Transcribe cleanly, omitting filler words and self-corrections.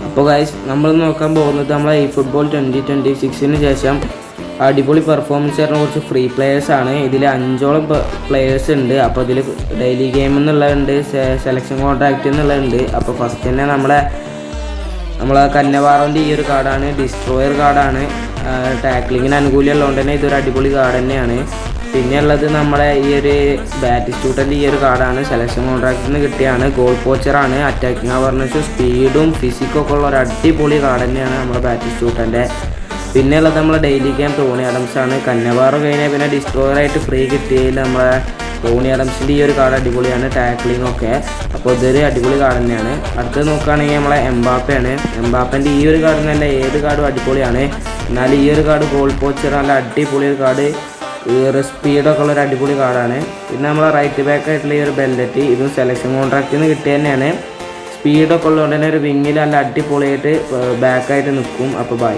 അപ്പോൾ ഗൈസ് നമ്മൾ നോക്കാൻ പോകുന്നത് നമ്മളെ ഈ ഫുട്ബോൾ 2026 ശേഷം അടിപൊളി പെർഫോമൻസ് തരുന്ന കുറച്ച് ഫ്രീ പ്ലെയേഴ്സാണ്. ഇതിൽ 5ഓളം പ്ലെയേഴ്സ് ഉണ്ട്. അപ്പോൾ ഇതിൽ ഡെയിലി ഗെയിം എന്നുള്ളതുണ്ട്, സെലക്ഷൻ കോൺട്രാക്റ്റ് എന്നുള്ളതുണ്ട്. അപ്പോൾ ഫസ്റ്റ് തന്നെ നമ്മളെ കന്നവാറോൻ്റെ ഈ ഒരു കാർഡാണ്, ഡിസ്ട്രോയർ കാർഡാണ്. ടാക്ലിങ്ങിന് അനുകൂലമുള്ളതുകൊണ്ട് തന്നെ ഇതൊരു അടിപൊളി കാർഡ് തന്നെയാണ്. പിന്നെ ഉള്ളത് നമ്മളെ ഈ ഒരു ബാറ്റിസ്റ്റൂട്ടൻ്റെ ഈ ഒരു കാർഡാണ്, സെലക്ഷൻ കോൺട്രാക്റ്റിൽ നിന്ന് കിട്ടിയാണ്. ഗോൾ പോച്ചറാണ്. അറ്റാക്കിംഗ് അവേർനെസ്സും സ്പീഡും ഫിസിക്കും ഒക്കെ ഉള്ള ഒരു അടിപൊളി കാർഡ് തന്നെയാണ് നമ്മുടെ ബാറ്റിസ്റ്റൂട്ടൻ്റെ. പിന്നെ ഉള്ളത് നമ്മളെ ഡെയിലി ഗെയിം ടോണി അഡംസ് ആണ്. കന്നവാറോ കഴിഞ്ഞാൽ പിന്നെ ഡിസ്ട്രോയറായിട്ട് ഫ്രീ കിട്ടിയതിൽ നമ്മളെ ടോണി അഡംസിൻ്റെ ഈ ഒരു കാർഡ് അടിപൊളിയാണ്, ടാക്ലിംഗ് ഒക്കെ. അപ്പോൾ ഇതൊരു അടിപൊളി കാർഡ് തന്നെയാണ്. അടുത്ത് നോക്കുകയാണെങ്കിൽ നമ്മളെ എംബാപ്പയാണ്. എംബാപ്പൻ്റെ ഈ ഒരു കാർഡ് നല്ല ഏത് കാർഡും അടിപൊളിയാണ്. എന്നാൽ ഈ ഒരു കാർഡ് ഗോൾ പോച്ചർ നല്ല അടിപൊളി ഒരു കാർഡ്, സ്പീഡൊക്കെ ഉള്ളൊരു അടിപൊളി കാർഡാണ്. പിന്നെ നമ്മളെ റൈറ്റ് ബാക്ക് ആയിട്ടുള്ള ഈ ഒരു ബെല്ലറ്റ്, ഇതും സെലക്ഷൻ കോൺട്രാക്റ്റിൽ നിന്ന് കിട്ടിയ തന്നെയാണ്. സ്പീഡൊക്കെ ഉള്ളതുകൊണ്ട് തന്നെ ഒരു വിങ്ങിൽ നല്ല അടിപൊളിയായിട്ട് ബാക്കായിട്ട് നിൽക്കും. അപ്പോൾ ബൈ.